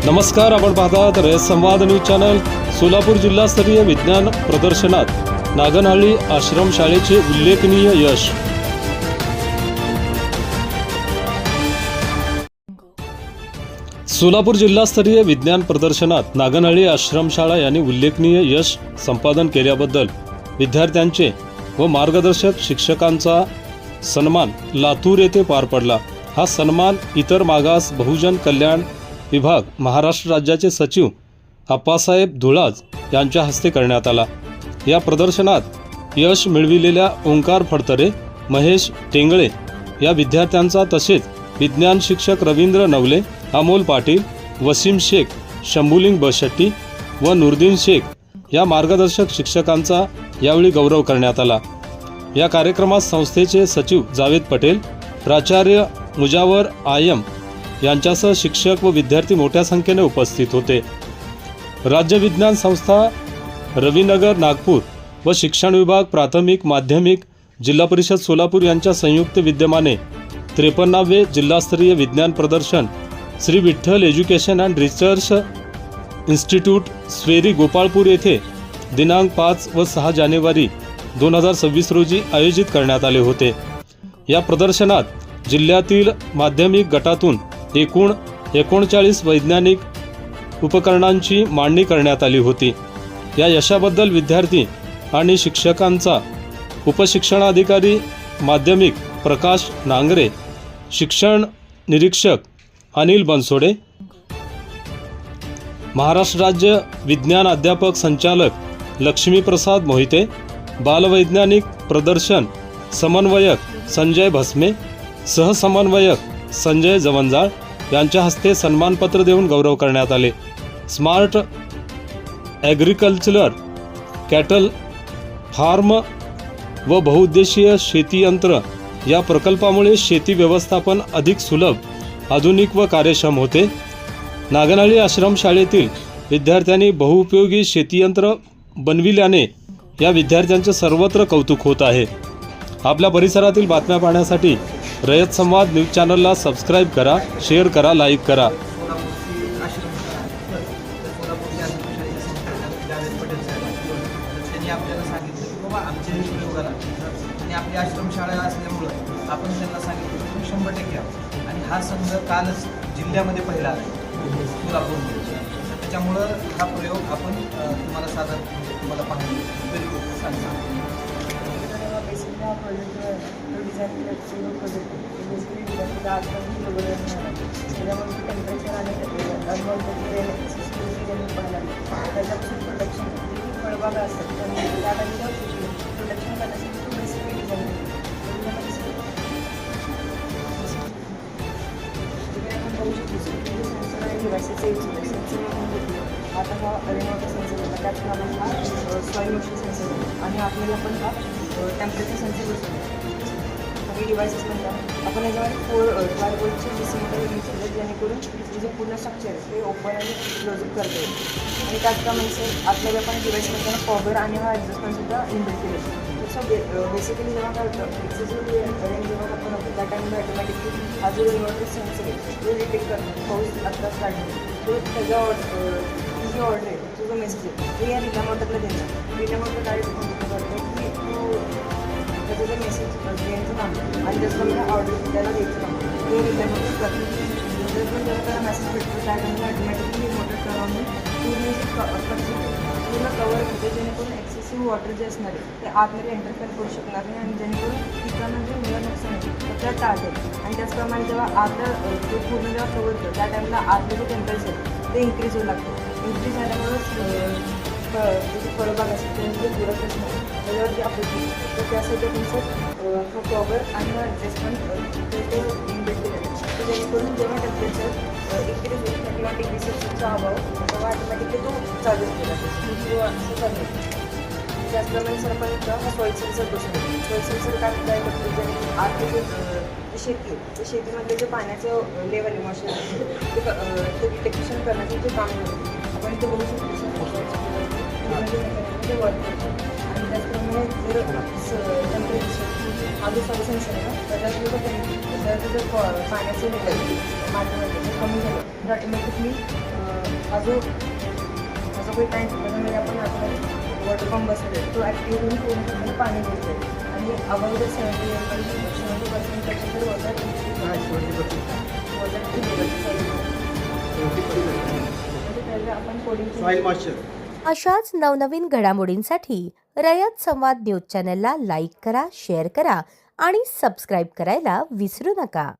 नमस्कार, आपण पाहतात रयत संवाद न्यूज चॅनल. सोलापूर जिल्हास्तरीय विज्ञान प्रदर्शनात नागनहळ्ळी आश्रमशाळेचे उल्लेखनीय यश. सोलापूर जिल्हास्तरीय विज्ञान प्रदर्शनात नागनहळ्ळी आश्रमशाळा यांनी उल्लेखनीय यश संपादन केल्याबद्दल विद्यार्थ्यांचे व मार्गदर्शक शिक्षकांचा सन्मान लातूर येथे पार पडला. हा सन्मान इतर मागास बहुजन कल्याण विभाग महाराष्ट्र राज्याचे सचिव आप्पासाहेब धुळाज यांच्या हस्ते करण्यात आला. या प्रदर्शनात यश मिळविलेल्या ओंकार फडतरे, महेश टेंगळे या विद्यार्थ्यांचा तसेच विज्ञान शिक्षक रवींद्र नवले, अमोल पाटील, वसीम शेख, शंभुलिंग बशेट्टी व नुरदीन शेख या मार्गदर्शक शिक्षकांचा यावेळी गौरव करण्यात आला. या कार्यक्रमात संस्थेचे सचिव जावेद पटेल, प्राचार्य मुजावर आयम यांच्यासह शिक्षक व विद्यार्थी मोठ्या संख्येने उपस्थित होते. राज्य विज्ञान संस्था रविनगर नागपूर व शिक्षण विभाग प्राथमिक माध्यमिक जिल्हा परिषद सोलापूर यांच्या संयुक्त विद्यमाने 53वे जिल्हास्तरीय विज्ञान प्रदर्शन Shri Vitthal education and research institute SVERI Gopalpur येथे दिनांक 5 व 6 जानेवारी 2026 रोजी आयोजित करण्यात आले होते. या प्रदर्शनात जिल्ह्यातील माध्यमिक गटातून एकूण 39 वैज्ञानिक उपकरणांची मांडणी करण्यात आली होती. या यशाबद्दल विद्यार्थी आणि शिक्षकांचा उपशिक्षणाधिकारी माध्यमिक प्रकाश नांगरे, शिक्षण निरीक्षक अनिल बनसोडे, महाराष्ट्र राज्य विज्ञान अध्यापक संचालक लक्ष्मीप्रसाद मोहिते, बालवैज्ञानिक प्रदर्शन समन्वयक संजय भस्मे, सहसमन्वयक संजय जवंजाळ यांच्या हस्ते सन्मानपत्र देऊन गौरव करण्यात आले. स्मार्ट ॲग्रिकल्चर कॅटल फार्म व बहुउद्देशीय शेती यंत्र या प्रकल्पामुळे शेती व्यवस्थापन अधिक सुलभ, आधुनिक व कार्यक्षम होते. नागनहळ्ळी आश्रमशाळेतील विद्यार्थ्यांनी बहुउपयोगी शेतीयंत्र बनविल्याने या विद्यार्थ्यांचे सर्वत्र कौतुक होत आहे. आपल्या परिसरातील बातम्या पाहण्यासाठी रयत संवाद न्यूज चॅनलला सबस्क्राईब करा, शेअर करा, लाईक करा. त्यांनी आपल्याला सांगितलं की बाबा आमच्या प्रयोगाला आणि आपली आश्रमशाळा असल्यामुळं आपण त्यांना सांगितलं की 100% आहे. आणि हा संघ कालच जिल्ह्यामध्ये पहिला आहे सोलापूरमध्ये. त्याच्यामुळं हा प्रयोग आपण तुम्हाला सादर तुम्हाला पाहतो बिलकुल सांगतो. टेम्परेचर आणि त्याच्यापासून प्रोडक्शन फळबाग असतात पण त्यामध्ये प्रोडक्शन करण्यासाठी खूप बेसिकली डिझाईन आपण बघू शकतो सेन्सर आणि डिव्हायसेसचा यूज होतो. सेन्सर आता हा रेनवॉटर सेन्सर होता, त्याचप्रमाणे हा सॉईल मोशन सेन्सर होता आणि आतमध्ये आपण हा टेम्परेचर सेन्सर यूज होतो. हे डिव्हायसेस म्हणतात आपण याच्यामध्ये 12 वोल्टचे DC मोटर यूज केले जेणेकरून जे पूर्ण स्ट्रक्चर आहे ते ओपन आणि क्लोजअप करता येईल. आणि त्याचप्रमाणे सर आपल्याला पण डिव्हाइस करताना पॉवर आणि हा ॲडजस्टमेंटसुद्धा इनबिल्ट केले. सो बेसिकली जेव्हा काय होतं एक्सेसिव्ह रेंज जेव्हा आपण होतो त्या टाईमला ऑटोमॅटिकली हा जो इन्व्हर्टर सेन्सर आहे तो डिटेक्ट करतो. पाऊस आत्ता स्टार्ट होतो तो त्याचा जी ऑर्डर आहे तो जो मेसेज आहे तो या रिला मोटरला द्यायचा. रिला मोटर डायरेक्ट कॉन्टॅक्ट करतो की तो त्याचं जे मेसेज द्यायचं काम आणि जसं ऑर्डर त्याला द्यायचं काम तो रिला मोटर करतो. जर पण जेव्हा त्याला मेसेज भेटतो त्या टाईमला ऑटोमॅटिकली मोटर टर्न होऊन पूर्ण कवर होते जेणेकरून एक्सेसिव्ह वॉटर जे असणार आहे ते आतमध्ये एंटरफेअर करू शकणार नाही आणि जेणेकरून पिकांना जे मुलं नुकसान होते तर त्या टाळते. आणि त्याचप्रमाणे जेव्हा आतलं ते पूर्ण जेव्हा कवर होतं त्या टाईमला आतलं जे टेम्परेचर ते इन्क्रीज होऊ लागतं. इन्क्रीज झाल्यामुळंच त्याची फळबाग असते त्यांचे जे प्रोडक्ट असणार त्याच्यावरती अपेक्षा तर त्यासाठी तुमचं हा पॉवर आणि हा ॲडजस्टमेंट ते इनबिल्ट केलेलं आहे. तर जेणेकरून जेव्हा टेम्परेचर इन्क्रीज होईल किंवा डिग्री सेल्सिअसचा अभाव तेव्हा ऑटोमॅटिकली तो चालू केला जातो असं चालू. त्याचप्रमाणे सर आपण हा सॉईल सेन्सर बसतो. सॉईल सेन्सर काय करतो जेणेकरून आतले जे जे शेती आहे त्या शेतीमधलं जे पाण्याचं लेवल आहे मॉइश्चर ते डिटेक्शन करण्याचं जे काम करतो आपण ते बघू शकतो ते वर्क करतो. आणि त्याचप्रमाणे जर टेम्परेचर हा जो सॉइल सेन्सर आहे ना त्याच्यात जर पाण्याचं लेवल मातीमध्ये जर कमी झालं तर ऑटोमॅटिकली हा जो काही टँक त्याच्यामध्ये आपण आता वॉटर पंप बसवले तो ॲक्टिव्ह होऊन पूर्णपणे पाणी घ्यायचं आहे. आणि अगोदर 70% त्याच्यानंतर वॉटर आपण कोडिंग अशाच नवनवीन घडामोडींसाठी रयत संवाद न्यूज चॅनलला लाईक करा, शेअर करा आणि सबस्क्राईब करायला विसरू नका.